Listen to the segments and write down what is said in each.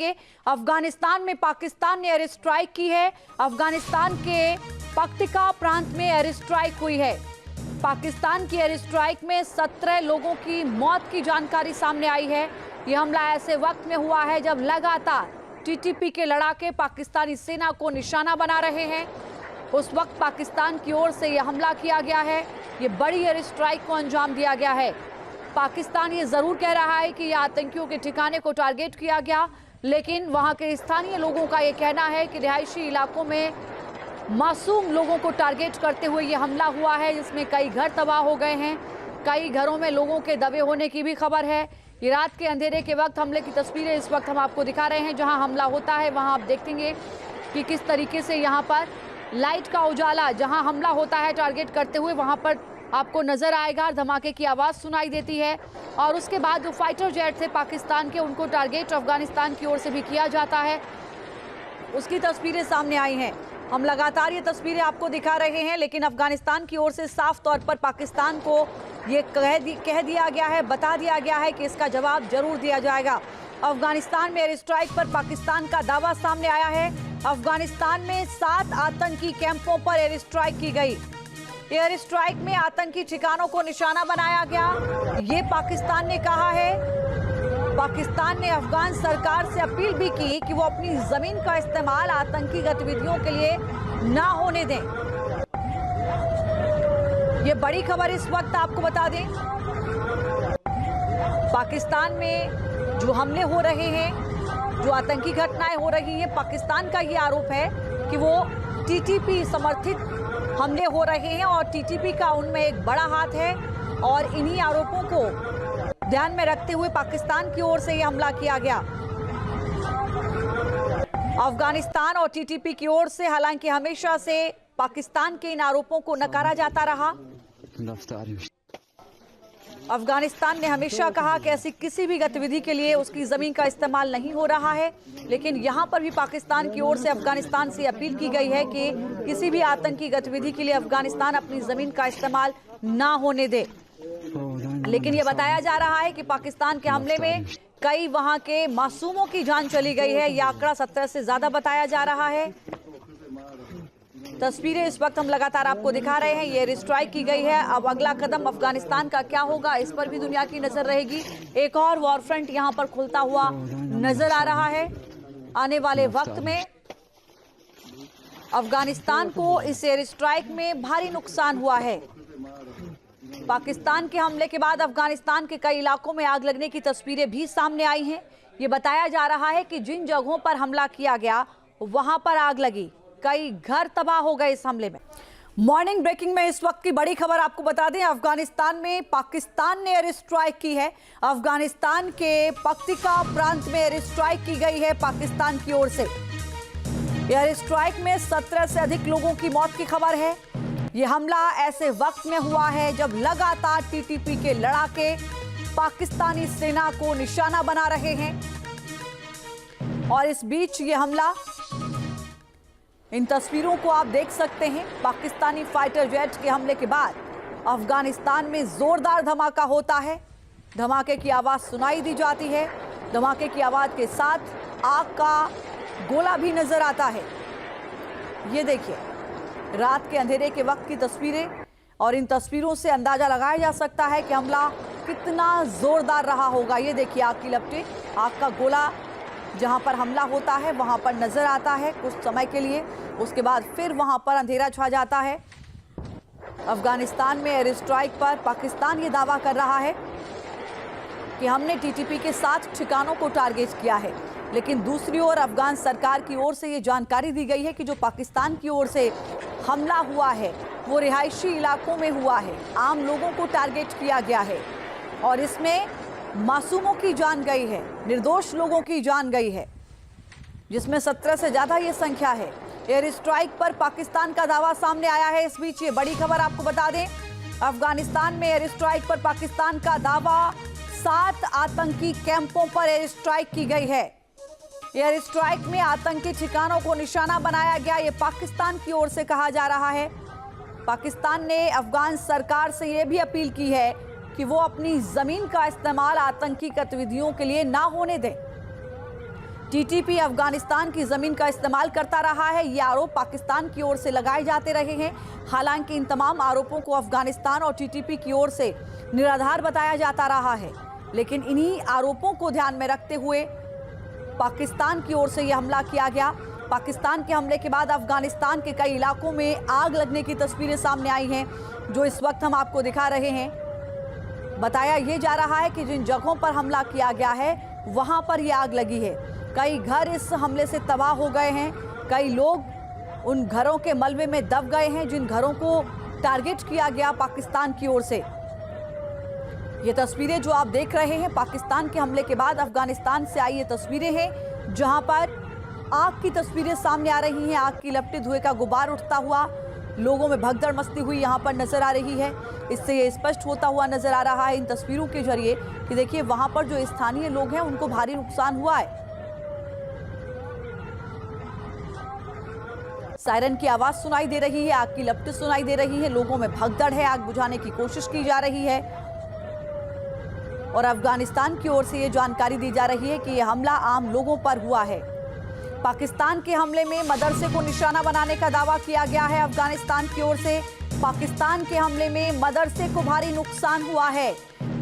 के अफगानिस्तान में पाकिस्तान ने एयर स्ट्राइक की है। अफगानिस्तान के पक्तिका प्रांत में एयर स्ट्राइक हुई है। पाकिस्तान की एयर स्ट्राइक में 17 लोगों की मौत की जानकारी सामने आई है। यह हमला ऐसे वक्त में हुआ है जब लगातार टीटीपी के लड़ाके पाकिस्तानी सेना को निशाना बना रहे हैं। उस वक्त पाकिस्तान की ओर से यह हमला किया गया है। ये बड़ी एयर स्ट्राइक को अंजाम दिया गया है। पाकिस्तान ये जरूर कह रहा है कि यह आतंकियों के ठिकाने को टारगेट किया गया, लेकिन वहां के स्थानीय लोगों का यह कहना है कि रिहायशी इलाकों में मासूम लोगों को टारगेट करते हुए यह हमला हुआ है, जिसमें कई घर तबाह हो गए हैं। कई घरों में लोगों के दबे होने की भी खबर है। ये रात के अंधेरे के वक्त हमले की तस्वीरें इस वक्त हम आपको दिखा रहे हैं। जहां हमला होता है वहां आप देखेंगे कि किस तरीके से यहां पर लाइट का उजाला, जहां हमला होता है टारगेट करते हुए, वहां पर आपको नजर आएगा। धमाके की आवाज़ सुनाई देती है और उसके बाद जो फाइटर जेट थे पाकिस्तान के, उनको टारगेट अफगानिस्तान की ओर से भी किया जाता है। उसकी तस्वीरें सामने आई हैं। हम लगातार ये तस्वीरें आपको दिखा रहे हैं, लेकिन अफगानिस्तान की ओर से साफ तौर पर पाकिस्तान को ये कह दिया गया है, बता दिया गया है कि इसका जवाब जरूर दिया जाएगा। अफगानिस्तान में एयर स्ट्राइक पर पाकिस्तान का दावा सामने आया है। अफगानिस्तान में 7 आतंकी कैंपों पर एयर स्ट्राइक की गई। एयर स्ट्राइक में आतंकी ठिकानों को निशाना बनाया गया, ये पाकिस्तान ने कहा है। पाकिस्तान ने अफगान सरकार से अपील भी की कि वो अपनी जमीन का इस्तेमाल आतंकी गतिविधियों के लिए ना होने दें। ये बड़ी खबर इस वक्त आपको बता दें, पाकिस्तान में जो हमले हो रहे हैं, जो आतंकी घटनाएं हो रही हैं, पाकिस्तान का ये आरोप है कि वो टीटीपी समर्थित हमले हो रहे हैं और टीटीपी का उनमें एक बड़ा हाथ है। और इन्हीं आरोपों को ध्यान में रखते हुए पाकिस्तान की ओर से यह हमला किया गया। अफगानिस्तान और टीटीपी की ओर से हालांकि हमेशा से पाकिस्तान के इन आरोपों को नकारा जाता रहा। अफगानिस्तान ने हमेशा कहा कि ऐसी किसी भी गतिविधि के लिए उसकी जमीन का इस्तेमाल नहीं हो रहा है, लेकिन यहां पर भी पाकिस्तान की ओर से अफगानिस्तान से अपील की गई है कि किसी भी आतंकी गतिविधि के लिए अफगानिस्तान अपनी जमीन का इस्तेमाल ना होने दे। लेकिन यह बताया जा रहा है कि पाकिस्तान के हमले में कई वहां के मासूमों की जान चली गई है। यह आंकड़ा 17 से ज्यादा बताया जा रहा है। तस्वीरें इस वक्त हम लगातार आपको दिखा रहे हैं। ये एयर स्ट्राइक की गई है। अब अगला कदम अफगानिस्तान का क्या होगा, इस पर भी दुनिया की नजर रहेगी। एक और वॉर फ्रंट यहां पर खुलता हुआ नजर आ रहा है। आने वाले वक्त में अफगानिस्तान को इस एयर स्ट्राइक में भारी नुकसान हुआ है। पाकिस्तान के हमले के बाद अफगानिस्तान के कई इलाकों में आग लगने की तस्वीरें भी सामने आई हैं। ये बताया जा रहा है कि जिन जगहों पर हमला किया गया वहां पर आग लगी, कई घर तबाह हो गए इस हमले में। मॉर्निंग ब्रेकिंग में इस वक्त की बड़ी खबर आपको बता दें, अफगानिस्तान में पाकिस्तान ने एयर स्ट्राइक की है। अफगानिस्तान के पक्तिका प्रांत में एयर स्ट्राइक की गई है पाकिस्तान की ओर से। एयर स्ट्राइक में 17 से अधिक लोगों की मौत की खबर है। यह हमला ऐसे वक्त में हुआ है जब लगातार टीटीपी के लड़ाके पाकिस्तानी सेना को निशाना बना रहे हैं। और इस बीच ये हमला, इन तस्वीरों को आप देख सकते हैं, पाकिस्तानी फाइटर जेट के हमले के बाद अफगानिस्तान में जोरदार धमाका होता है। धमाके की आवाज सुनाई दी जाती है। धमाके की आवाज के साथ आग का गोला भी नजर आता है। ये देखिए रात के अंधेरे के वक्त की तस्वीरें, और इन तस्वीरों से अंदाजा लगाया जा सकता है कि हमला कितना जोरदार रहा होगा। ये देखिए आग की लपटें, आग का गोला जहां पर हमला होता है वहां पर नजर आता है कुछ समय के लिए, उसके बाद फिर वहां पर अंधेरा छा जाता है। अफगानिस्तान में एयर स्ट्राइक पर पाकिस्तान ये दावा कर रहा है कि हमने टीटीपी के 7 ठिकानों को टारगेट किया है, लेकिन दूसरी ओर अफगान सरकार की ओर से ये जानकारी दी गई है कि जो पाकिस्तान की ओर से हमला हुआ है वो रिहायशी इलाकों में हुआ है, आम लोगों को टारगेट किया गया है और इसमें मासूमों की जान गई है, निर्दोष लोगों की जान गई है, जिसमें 17 से ज़्यादा ये संख्या है। एयर स्ट्राइक पर पाकिस्तान का दावा सामने आया है। इस बीच ये बड़ी खबर आपको बता दें, अफगानिस्तान में एयर स्ट्राइक पर पाकिस्तान का दावा, 7 आतंकी कैंपों पर एयर स्ट्राइक की गई है। एयर स्ट्राइक में आतंकी ठिकानों को निशाना बनाया गया, ये पाकिस्तान की ओर से कहा जा रहा है। पाकिस्तान ने अफगान सरकार से यह भी अपील की है कि वो अपनी जमीन का इस्तेमाल आतंकी गतिविधियों के लिए ना होने दें। टीटीपी अफगानिस्तान की जमीन का इस्तेमाल करता रहा है, ये आरोप पाकिस्तान की ओर से लगाए जाते रहे हैं। हालांकि इन तमाम आरोपों को अफगानिस्तान और टीटीपी की ओर से निराधार बताया जाता रहा है, लेकिन इन्हीं आरोपों को ध्यान में रखते हुए पाकिस्तान की ओर से यह हमला किया गया। पाकिस्तान के हमले के बाद अफगानिस्तान के कई इलाकों में आग लगने की तस्वीरें सामने आई हैं, जो इस वक्त हम आपको दिखा रहे हैं। बताया यह जा रहा है कि जिन जगहों पर हमला किया गया है वहां पर यह आग लगी है। कई घर इस हमले से तबाह हो गए हैं, कई लोग उन घरों के मलबे में दब गए हैं जिन घरों को टारगेट किया गया पाकिस्तान की ओर से। ये तस्वीरें जो आप देख रहे हैं पाकिस्तान के हमले के बाद अफगानिस्तान से आई ये तस्वीरें हैं, जहां पर आग की तस्वीरें सामने आ रही हैं। आग की लपटे धुएं का गुबार उठता हुआ, लोगों में भगदड़ मचती हुई यहां पर नजर आ रही है। इससे ये स्पष्ट होता हुआ नजर आ रहा है इन तस्वीरों के जरिए कि देखिए वहां पर जो स्थानीय लोग हैं उनको भारी नुकसान हुआ है। सायरन की आवाज सुनाई दे रही है, आग की लपटें सुनाई दे रही है, लोगों में भगदड़ है, आग बुझाने की कोशिश की जा रही है। और अफगानिस्तान की ओर से ये जानकारी दी जा रही है कि यह हमला आम लोगों पर हुआ है। पाकिस्तान के हमले में मदरसे को निशाना बनाने का दावा किया गया है अफगानिस्तान की ओर से। पाकिस्तान के हमले में मदरसे को भारी नुकसान हुआ है।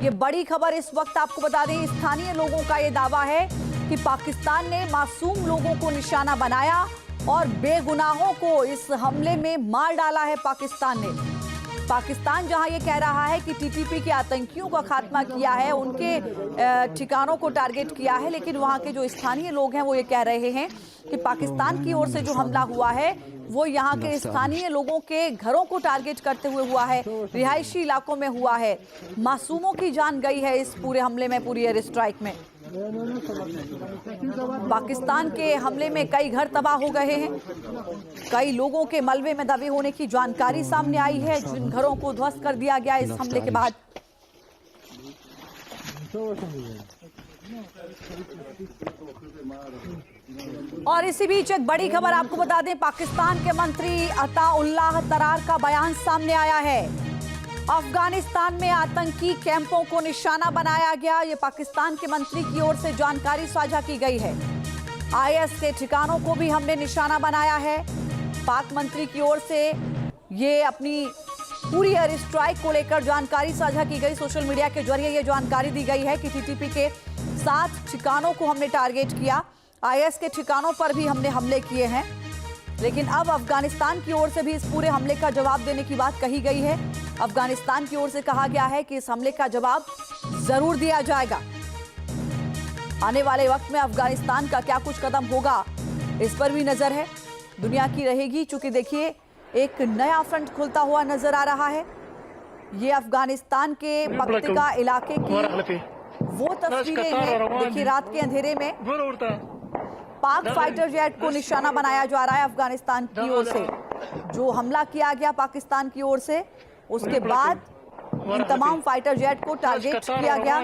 ये बड़ी खबर इस वक्त आपको बता दें, स्थानीय लोगों का ये दावा है कि पाकिस्तान ने मासूम लोगों को निशाना बनाया और बेगुनाहों को इस हमले में मार डाला है पाकिस्तान ने। पाकिस्तान जहां ये कह रहा है कि टीटीपी के आतंकियों का खात्मा किया है, उनके ठिकानों को टारगेट किया है, लेकिन वहां के जो स्थानीय लोग हैं वो ये कह रहे हैं कि पाकिस्तान की ओर से जो हमला हुआ है वो यहाँ के स्थानीय लोगों के घरों को टारगेट करते हुए हुआ है, रिहायशी इलाकों में हुआ है। मासूमों की जान गई है इस पूरे हमले में, पूरी एयर स्ट्राइक में। पाकिस्तान के हमले में कई घर तबाह हो गए हैं, कई लोगों के मलबे में दबे होने की जानकारी सामने आई है, जिन घरों को ध्वस्त कर दिया गया इस हमले के बाद। और इसी बीच एक बड़ी खबर आपको बता दें, पाकिस्तान के मंत्री अताउल्लाह तरार का बयान सामने आया है। अफगानिस्तान में आतंकी कैंपों को निशाना बनाया गया, ये पाकिस्तान के मंत्री की ओर से जानकारी साझा की गई है। आईएस के ठिकानों को भी हमने निशाना बनाया है। पाक मंत्री की ओर से ये अपनी पूरी एयर स्ट्राइक को लेकर जानकारी साझा की गई। सोशल मीडिया के जरिए ये जानकारी दी गई है कि टीटीपी के 7 ठिकानों को हमने टारगेट किया, आईएस के ठिकानों पर भी हमने हमले किए हैं। लेकिन अब अफगानिस्तान की ओर से भी इस पूरे हमले का जवाब देने की बात कही गई है। अफगानिस्तान की ओर से कहा गया है कि इस हमले का जवाब जरूर दिया जाएगा। आने वाले वक्त में अफगानिस्तान का क्या कुछ कदम होगा इस पर भी नजर है, दुनिया की रहेगी। चूंकि देखिए एक नया फ्रंट खुलता हुआ नजर आ रहा है। ये अफगानिस्तान के पक्तिका इलाके की वो तस्वीरें हैं। देखिए रात के अंधेरे में पाक फाइटर जेट को निशाना बनाया जा रहा है अफगानिस्तान की ओर से। जो हमला किया गया पाकिस्तान की ओर से, उसके बाद इन तमाम फाइटर जेट को टारगेट किया गया।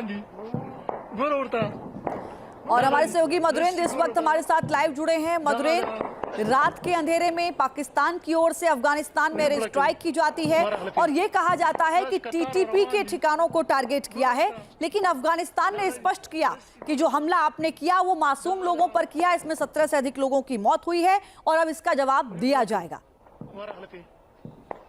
और हमारे सहयोगी मधुरेंद्र इस वक्त हमारे साथ लाइव जुड़े हैं। मधुरेंद्र, रात के अंधेरे में पाकिस्तान की ओर से अफगानिस्तान में एयर स्ट्राइक की जाती है और ये कहा जाता है कि टीटीपी के ठिकानों को टारगेट किया है, लेकिन अफगानिस्तान ने स्पष्ट किया कि जो हमला आपने किया वो मासूम लोगों पर किया, इसमें 17 से अधिक लोगों की मौत हुई है और अब इसका जवाब दिया जाएगा।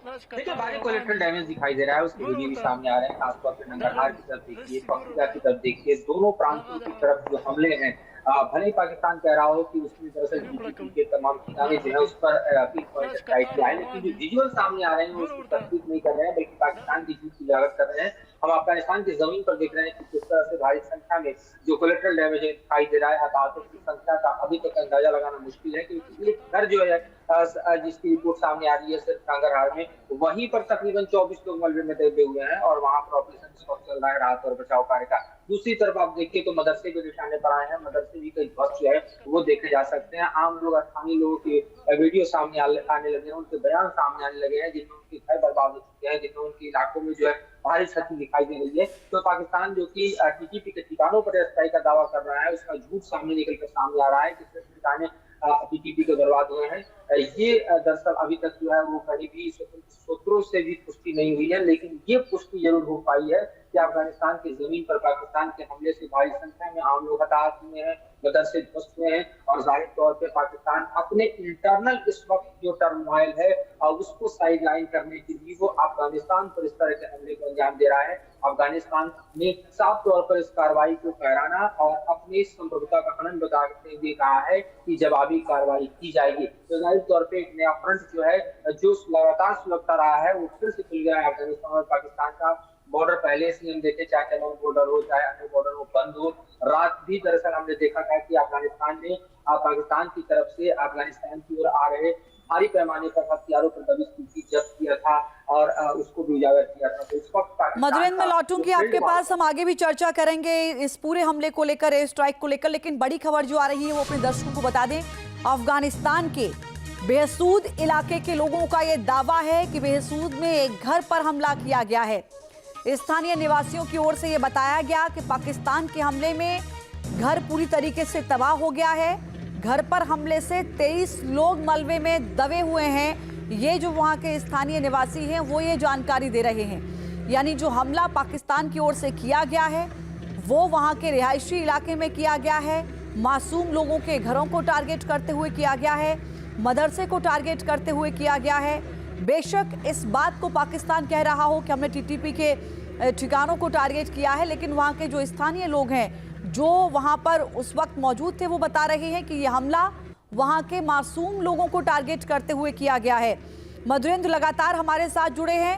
देखिए भारी कोलेटरल डैमेज दिखाई दे रहा है, उसके वीडियो भी सामने आ रहे हैं। खासतौर पर नंगरहार की तरफ देखिए, पक्तिका की तरफ देखिए, दोनों प्रांतों की तरफ जो हमले हैं, भले ही पाकिस्तान कह रहा हो कि उसमें दरअसल टीटीपी के तमाम ठिकाने जो है उस पर स्ट्राइक किया है, लेकिन जो विजुअल सामने आ रहे हैं उसकी तस्दीक नहीं कर रहे हैं, बल्कि पाकिस्तान की जीत की लागत कर रहे हैं। हम अफगानिस्तान की जमीन पर देख रहे हैं कि किस तरह से भारी संख्या में जो कोलेटरल डैमेज है दिखाई दे रहा है। हताहतों की संख्या का अभी तक अंदाजा लगाना मुश्किल है, क्योंकि एक घर जो है जिसकी रिपोर्ट सामने आ रही है नंगरहार में, वहीं पर तकरीबन 24 लोग मलबे में दबे हुए हैं और वहां पर ऑपरेशन चल रहा है राहत और बचाव कार्य का। दूसरी तरफ आप देखिए तो मदरसे के निशाने पर आए हैं, मदरसे भी कई ध्वस्त जो है वो देखे जा सकते हैं। आम लोग, स्थानीय लोगों के वीडियो सामने आने लगे हैं, उनके बयान सामने आने लगे हैं, जिनमें उनके घर बर्बाद हो चुके हैं, जिनमें उनके इलाकों में जो है भारी क्षति दिखाई दे रही है। तो पाकिस्तान जो कि टीटीपी के ठिकानों पर स्ट्राइक का दावा कर रहा है, उसका झूठ सामने निकलकर सामने आ रहा है कि ठिकाने टीटीपी के बर्बाद हुए हैं। ये दरअसल अभी तक जो है वो कहीं भी स्वतंत्र सूत्रों से भी पुष्टि नहीं हुई है, लेकिन ये पुष्टि जरूर हो पाई है कि अफगानिस्तान की जमीन पर पाकिस्तान के हमले से भारी संख्या में आम लोग हताहत हुए हैं, मदरसे ध्वस्त हुए हैं और जाहिर तौर पे पाकिस्तान अपने इंटरनल इस वक्त जो टर्मोइल है उसको साइडलाइन करने के लिए वो अफगानिस्तान पर इस तरह के हमले को अंजाम दे रहा है। अफगानिस्तान ने साफ तौर पर इस कार्रवाई को कहराना और अपनी संप्रभुता का खंडन बताते हुए कहा है कि जवाबी कार्रवाई की जाएगी। तो जाहिर तौर पर एक नया फ्रंट जो है जो लगातार सुलगता रहा है वो फिर से खुल गया है। अफगानिस्तान और पाकिस्तान का बॉर्डर पहले से हम देखे, चाहे तमाम बॉर्डर हो चाहे अन्य बॉर्डर हो बंद हो। रात भी दरअसल हमने देखा था कि अफगानिस्तान ने पाकिस्तान की तरफ से अफगानिस्तान की ओर आ रहे भारी पैमाने पर हथियारों पर दबिश की जब्त किया था और उसको भी उजागर किया था। तो इस वक्त मधुरेंद्र, मैं लौटूंगी आपके पास, हम आगे भी चर्चा करेंगे इस पूरे हमले को लेकर, एयर स्ट्राइक को लेकर, लेकिन बड़ी खबर जो आ रही है वो अपने दर्शकों को बता दें। अफगानिस्तान के बेहसूद इलाके के लोगों का ये दावा है कि बेहसूद में एक घर पर हमला किया गया है। स्थानीय निवासियों की ओर से ये बताया गया कि पाकिस्तान के हमले में घर पूरी तरीके से तबाह हो गया है। घर पर हमले से 23 लोग मलबे में दबे हुए हैं। ये जो वहाँ के स्थानीय निवासी हैं वो ये जानकारी दे रहे हैं, यानी जो हमला पाकिस्तान की ओर से किया गया है वो वहाँ के रिहायशी इलाके में किया गया है। मासूम लोगों के घरों को टारगेट करते हुए किया गया है, मदरसे को टारगेट करते हुए किया गया है। बेशक इस बात को पाकिस्तान कह रहा हो कि हमने टीटीपी के ठिकानों को टारगेट किया है, लेकिन वहाँ के जो स्थानीय लोग हैं जो वहाँ पर उस वक्त मौजूद थे वो बता रहे हैं कि यह हमला वहाँ के मासूम लोगों को टारगेट करते हुए किया गया है। मधुरेंद्र लगातार हमारे साथ जुड़े हैं।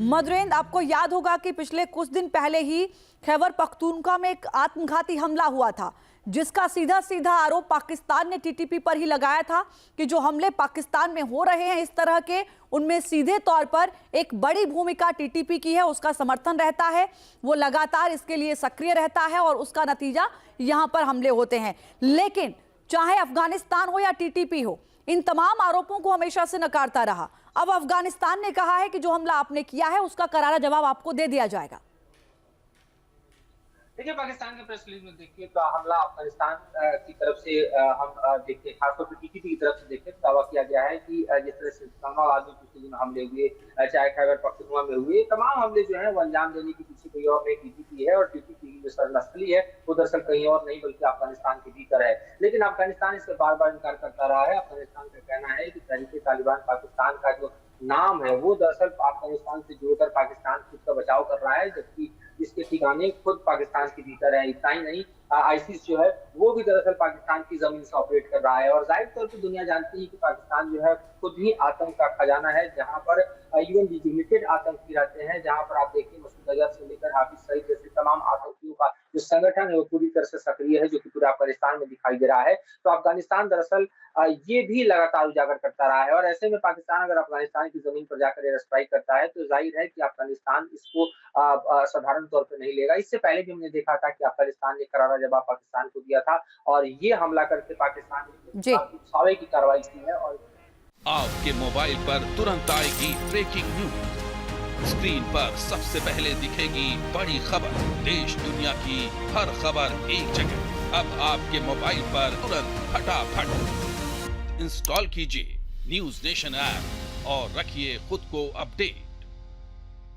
मधुरेंद्र, आपको याद होगा कि पिछले कुछ दिन पहले ही खैबर पख्तूनख्वा में एक आत्मघाती हमला हुआ था, जिसका सीधा सीधा आरोप पाकिस्तान ने टीटीपी पर ही लगाया था कि जो हमले पाकिस्तान में हो रहे हैं इस तरह के, उनमें सीधे तौर पर एक बड़ी भूमिका टीटीपी की है, उसका समर्थन रहता है, वो लगातार इसके लिए सक्रिय रहता है और उसका नतीजा यहाँ पर हमले होते हैं। लेकिन चाहे अफगानिस्तान हो या टीटीपी हो, इन तमाम आरोपों को हमेशा से नकारता रहा। अब अफगानिस्तान ने कहा है कि जो हमला आपने किया है उसका करारा जवाब आपको दे दिया जाएगा। देखिए, पाकिस्तान के प्रेस रिलीज में देखिए तो हमला अफगानिस्तान की तरफ से हम देखिए खासतौर पर टीटीपी की तरफ से देखिए दावा किया गया है कि जिस तरह से इस्लामाबाद में पिछले दिन हमले हुए, चाहे खैबर पख्तूनख्वा में हुए, तमाम हमले जो है वो अंजाम देने के पीछे कोई और नहीं टीटीपी है और टीटीपी की जो सरनस्ली है वो दरअसल कहीं और नहीं बल्कि अफगानिस्तान के भीतर है। लेकिन अफगानिस्तान इससे बार बार इनकार करता रहा है। अफगानिस्तान का कहना है कि तहरीक-ए-तालिबान पाकिस्तान का जो नाम है वो दरअसल अफगानिस्तान से जोड़कर पाकिस्तान खुद का बचाव कर रहा है, जबकि इसके ठिकाने खुद पाकिस्तान के भीतर है। इतना ही नहीं, आईसिस जो है वो भी दरअसल पाकिस्तान की जमीन से ऑपरेट कर रहा है और जाहिर तौर पर दुनिया जानती है कि पाकिस्तान जो है खुद ही आतंक का खजाना है, जहां पर यूएन डिजिग्नेटेड आतंकी रहते हैं, जहां पर आप देखिए मसूद अजहर से लेकर हाफिज सईद जैसे तमाम आतंकियों का जो संगठन है वो पूरी तरह से सक्रिय है, जो कि पूरे अफगानिस्तान में दिखाई दे रहा है। तो अफगानिस्तान दरअसल ये भी लगातार उजागर करता रहा है और ऐसे में पाकिस्तान अगर अफगानिस्तान की जमीन पर जाकर एयर स्ट्राइक करता है तो जाहिर है कि अफगानिस्तान इसको साधारण तौर पर नहीं लेगा। इससे पहले भी हमने देखा था कि अफगानिस्तान ने करारा जवाब पाकिस्तान को दिया था और ये हमला करके पाकिस्तान ने उकसावे की कार्रवाई की है। और आपके मोबाइल पर तुरंत आएगी ब्रेकिंग न्यूज, स्क्रीन पर सबसे पहले दिखेगी बड़ी खबर, देश दुनिया की हर खबर एक जगह। अब आपके मोबाइल पर तुरंत फटाफट इंस्टॉल कीजिए न्यूज नेशन ऐप और रखिए खुद को अपडेट।